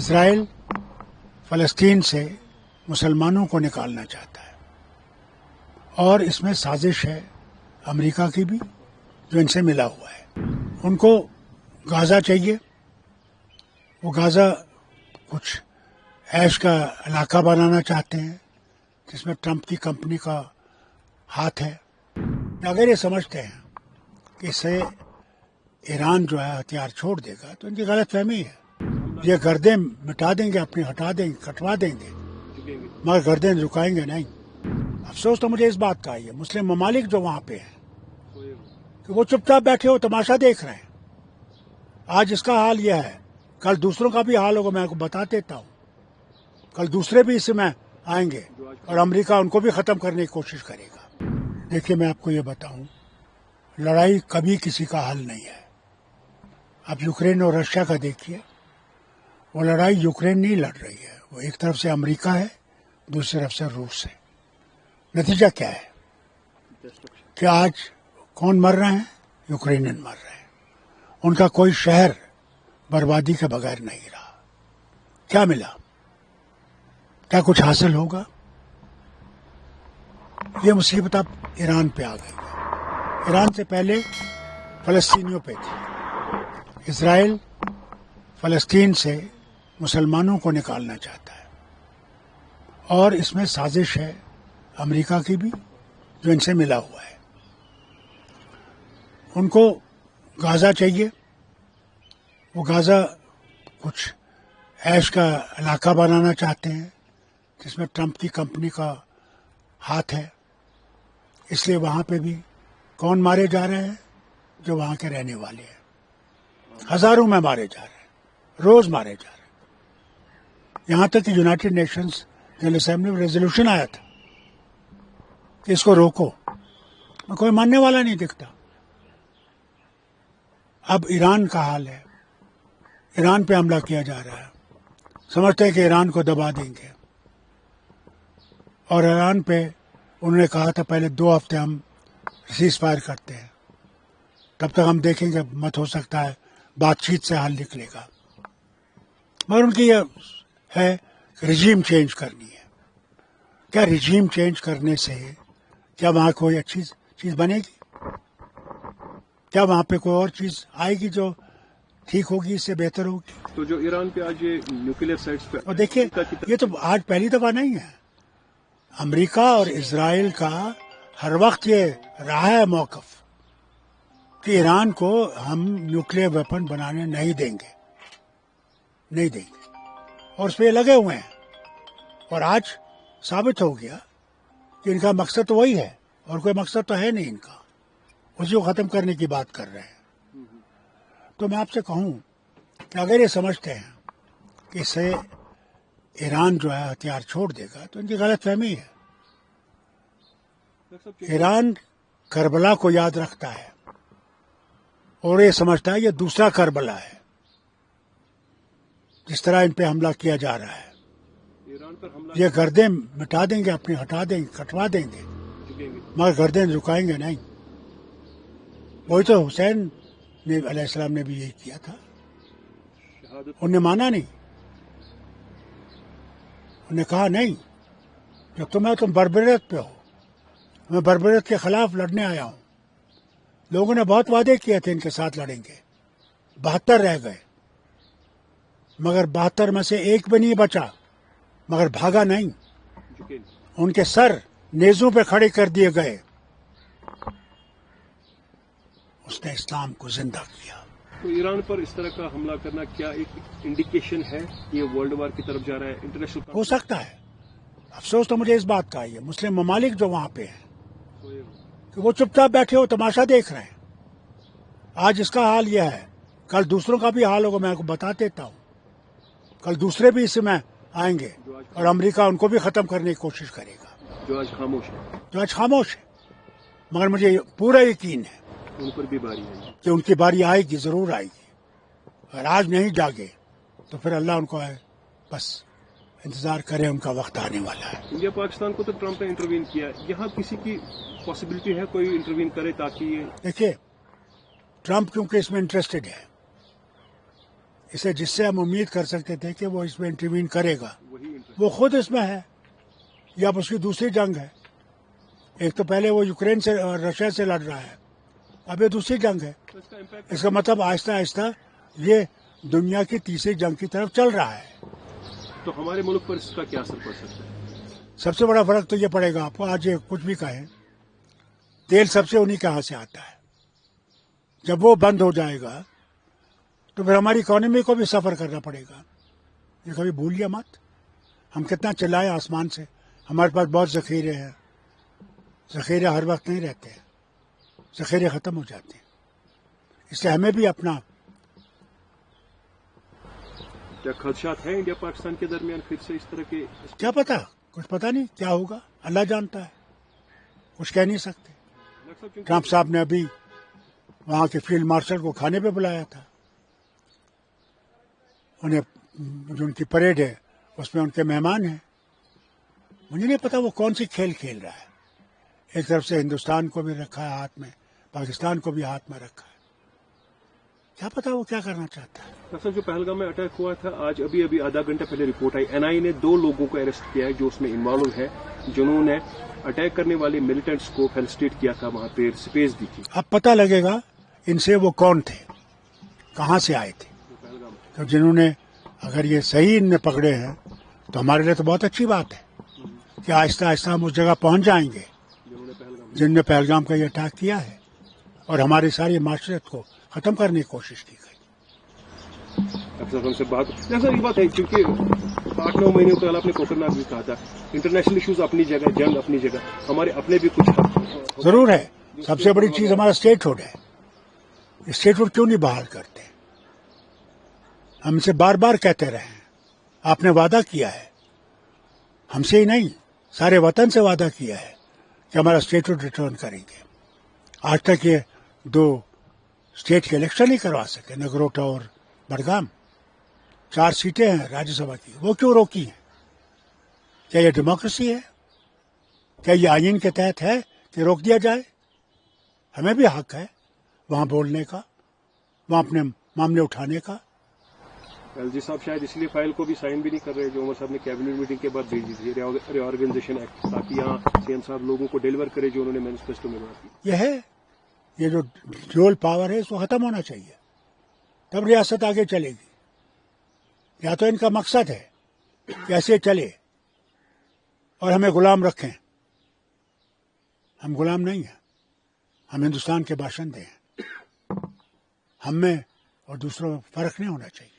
اسرائیل فلسطین سے مسلمانوں کو نکالنا چاہتا ہے اور اس میں سازش ہے امریکہ کی بھی جو ان سے ملا ہوا ہے. ان کو غازہ چاہیے. وہ غازہ کچھ عیش کا علاقہ بنانا چاہتے ہیں جس میں ٹرمپ کی کمپنی کا ہاتھ ہے. اگر یہ سمجھتے ہیں کہ اس سے ایران جو ہے ہتھیار چھوڑ دے گا تو ان کی غلط فہمی ہے. یہ گردیں مٹا دیں گے اپنی، ہٹا دیں گے، کٹوا دیں گے، مگر گردیں رکائیں گے نہیں. افسوس تو مجھے اس بات کا ہی ہے مسلم ممالک جو وہاں پہ ہیں کہ وہ چپ چاپ بیٹھے ہو تماشا دیکھ رہے ہیں. آج اس کا حال یہ ہے، کل دوسروں کا بھی حال ہوگا. میں آپ کو بتا دیتا ہوں کل دوسرے بھی اس میں آئیں گے اور امریکہ ان کو بھی ختم کرنے کی کوشش کرے گا. دیکھیے میں آپ کو یہ بتاؤں، لڑائی کبھی کسی کا حل نہیں ہے. اب یوکرین اور رشیا کا دیکھیے، وہ لڑائی یوکرین نہیں لڑ رہی ہے، وہ ایک طرف سے امریکہ ہے، دوسری طرف سے روس ہے. نتیجہ کیا ہے کہ آج کون مر رہے ہیں؟ یوکرینین مر رہے ہیں. ان کا کوئی شہر بربادی کے بغیر نہیں رہا. کیا ملا؟ کیا کچھ حاصل ہوگا؟ یہ مصیبت اب ایران پہ آ گئی ہے. ایران سے پہلے فلسطینیوں پہ تھی. اسرائیل فلسطین سے مسلمانوں کو نکالنا چاہتا ہے اور اس میں سازش ہے امریکہ کی بھی جو ان سے ملا ہوا ہے. ان کو غازہ چاہیے. وہ غازہ کچھ عیش کا علاقہ بنانا چاہتے ہیں جس میں ٹرمپ کی کمپنی کا ہاتھ ہے. اس لیے وہاں پہ بھی کون مارے جا رہے ہیں؟ جو وہاں کے رہنے والے ہیں. ہزاروں میں مارے جا رہے ہیں، روز مارے جا رہے ہیں. یہاں تک کہ یونائٹڈ نیشنز جنرل اسمبلی میں ریزولوشن آیا تھا کہ اس کو روکو، کوئی ماننے والا نہیں دکھتا. اب ایران کا حال ہے، ایران پہ حملہ کیا جا رہا ہے. سمجھتے ہیں کہ ایران کو دبا دیں گے اور ایران پہ انہوں نے کہا تھا پہلے 2 ہفتے ہم سیز فائر کرتے ہیں، تب تک ہم دیکھیں گے، مت ہو سکتا ہے بات چیت سے حل نکلے گا. مگر ان کی یہ ہے کہ رجیم چینج کرنی ہے. کیا رجیم چینج کرنے سے کیا وہاں کوئی اچھی چیز بنے گی؟ کیا وہاں پہ کوئی اور چیز آئے گی جو ٹھیک ہوگی، اس سے بہتر ہوگی؟ تو جو ایران پہ آج یہ نیوکلیئر سائٹس پہ، اور دیکھیے یہ تو آج پہلی دفعہ نہیں ہے. امریکہ اور اسرائیل کا ہر وقت یہ رہا ہے موقف کہ ایران کو ہم نیوکلیئر ویپن بنانے نہیں دیں گے، نہیں دیں گے، اور اس پہ یہ لگے ہوئے ہیں. اور آج ثابت ہو گیا کہ ان کا مقصد تو وہی ہے اور کوئی مقصد تو ہے نہیں ان کا، اسی کو ختم کرنے کی بات کر رہے ہیں. تو میں آپ سے کہوں کہ اگر یہ سمجھتے ہیں کہ اس سے ایران جو ہے ہتھیار چھوڑ دے گا تو ان کی غلط فہمی ہے. ایران کربلا کو یاد رکھتا ہے اور یہ سمجھتا ہے یہ دوسرا کربلا ہے. جس طرح ان پہ حملہ کیا جا رہا ہے، یہ گردیں مٹا دیں گے اپنی، ہٹا دیں گے، کٹوا دیں گے، مگر گردیں رکائیں گے نہیں. وہی تو حسین نے علیہ السلام نے بھی یہی کیا تھا. انہوں نے مانا نہیں، انہوں نے کہا نہیں، جب تم بربریت پہ ہو، میں بربریت کے خلاف لڑنے آیا ہوں. لوگوں نے بہت وعدے کیے تھے ان کے ساتھ لڑیں گے، 72 رہ گئے، مگر 72 میں سے ایک بھی نہیں بچا، مگر بھاگا نہیں. ان کے سر نیزوں پہ کھڑے کر دیے گئے. اس نے اسلام کو زندہ کیا. تو ایران پر اس طرح کا حملہ کرنا کیا ایک انڈیکیشن ہے کہ یہ ورلڈ وار کی طرف جا رہا ہے؟ انٹرنیشنل ہو سکتا ہے. افسوس تو مجھے اس بات کا ہی ہے مسلم ممالک جو وہاں پہ ہیں کہ وہ چپ چاپ بیٹھے ہو تماشا دیکھ رہے ہیں. آج اس کا حال یہ ہے، کل دوسروں کا بھی حال ہوگا. میں آپ کو بتا دیتا ہوں کل دوسرے بھی اس میں آئیں گے اور امریکہ ان کو بھی ختم کرنے کی کوشش کرے گا. جو آج خاموش ہے، جو آج خاموش ہے، مگر مجھے پورا یقین ہے ان پر بھی باری ہے. کہ ان کی باری آئے گی، ضرور آئے گی. اگر آج نہیں جاگے تو پھر اللہ ان کو ہے، بس انتظار کرے، ان کا وقت آنے والا ہے. انڈیا پاکستان کو تو ٹرمپ نے انٹروین کیا، یہاں کسی کی پاسبلٹی ہے کوئی انٹروین کرے تاکہ یہ؟ دیکھیے ٹرمپ کیونکہ اس میں انٹرسٹڈ ہے، اسے جس سے ہم امید کر سکتے تھے کہ وہ اس میں انٹروین کرے گا وہی انٹرسٹ وہ خود اس میں ہے، یا اب اس کی دوسری جنگ ہے. ایک تو پہلے وہ یوکرین سے اور رشیا سے لڑ رہا ہے، اب یہ دوسری جنگ ہے. اس کا امپیکٹ اس کا مطلب آہستہ آہستہ یہ دنیا کی تیسری جنگ کی طرف چل رہا ہے. تو ہمارے ملک پر اس کا کیا اثر پڑ سکتا ہے؟ سب سے بڑا فرق تو یہ پڑے گا، آپ کو آج یہ کچھ بھی کہیں، تیل سب سے انہی کے ہاتھ سے آتا ہے. جب وہ بند ہو جائے گا تو پھر ہماری اکانومی کو بھی سفر کرنا پڑے گا. یہ کبھی بھولیے مت، ہم کتنا چلائے آسمان سے، ہمارے پاس بہت ذخیرے ہیں. ذخیرے ہر وقت نہیں رہتے ہیں، ذخیرے ختم ہو جاتے ہیں. اس لیے ہمیں بھی اپنا کیا خدشات ہیں انڈیا پاکستان کے درمیان پھر سے اس طرح کے؟ کیا پتا، کچھ پتا نہیں کیا ہوگا، اللہ جانتا ہے، کچھ کہہ نہیں سکتے. ٹرمپ صاحب نے ابھی وہاں کے فیلڈ مارشل کو کھانے پہ بلایا تھا. انہیں جو ان کی پریڈ ہے اس میں ان کے مہمان ہیں. مجھے نہیں پتا وہ کون سی کھیل کھیل رہا ہے. ایک طرف سے ہندوستان کو بھی رکھا ہے ہاتھ میں، پاکستان کو بھی ہاتھ میں رکھا ہے. کیا پتا وہ کیا کرنا چاہتا ہے. ڈاکٹر صاحب جو پہلگام میں اٹیک ہوا تھا، آج ابھی آدھا گھنٹہ پہلے رپورٹ آئی، این آئی نے 2 لوگوں کو اریسٹ کیا ہے جو اس میں انوالو ہے، جنہوں نے اٹیک کرنے والے ملیٹنٹس کو فیلسٹیٹ کیا تھا، وہاں پہ سپیس دی تھی. اب پتہ لگے گا ان سے وہ کون تھے، کہاں سے آئے تھے. پہلگام تو جنہوں نے، اگر یہ صحیح ان نے پکڑے ہیں تو ہمارے لیے تو بہت اچھی بات ہے کہ آہستہ آہستہ ہم اس جگہ پہنچ جائیں گے جنہوں نے پہلگام جن نے پہلگام کا یہ اٹیک کیا ہے، اور ہماری ساری معاشرت کو ختم کرنے کی کوشش کی گئی. ڈاکٹر صاحب ہم سے بات ایک بات ہے، کیونکہ 8-9 مہینے پہلے آپ نے کوکرناگ بھی کہا تھا، انٹرنیشنل ایشوز اپنی جگہ، جنگ اپنی جگہ، ہمارے اپنے بھی کچھ ضرور ہے. سب سے بڑی چیز ہمارا اسٹیٹ ہوڈ ہے. اسٹیٹ ہوڈ کیوں نہیں بحال کرتے؟ ہم سے بار بار کہتے رہے ہیں، آپ نے وعدہ کیا ہے، ہم سے ہی نہیں سارے وطن سے وعدہ کیا ہے کہ ہمارا اسٹیٹ ہوڈ ریٹرن کریں گے. آج تک یہ 2 اسٹیٹ کے الیکشن نہیں کروا سکے، نگروٹا اور بڈگام. 4 سیٹیں ہیں راجیہ سبھا کی، وہ کیوں روکی ہیں؟ کیا یہ ڈیموکریسی ہے؟ کیا یہ آئین کے تحت ہے کہ روک دیا جائے؟ ہمیں بھی حق ہے وہاں بولنے کا، وہاں اپنے معاملے اٹھانے کا. ایل جی صاحب شاید اس لیے فائل کو بھی سائن بھی نہیں کر رہے جو عمر صاحب نے کیبنٹ میٹنگ کے بعد بھیجی تھی، ری آرگنائزیشن ایکٹ، تاکہ یہاں سی ایم صاحب لوگوں کو ڈیلیور کرے جو انہوں نے مینیفیسٹو میں بات کی. یہ ہے، یہ جو ڈیول پاور ہے اس کو ختم ہونا چاہیے، تب ریاست آگے چلے گی. یا تو ان کا مقصد ہے کہ ایسے چلے اور ہمیں غلام رکھیں. ہم غلام نہیں ہیں، ہم ہندوستان کے باشندے ہیں. ہم میں اور دوسروں میں فرق نہیں ہونا چاہیے.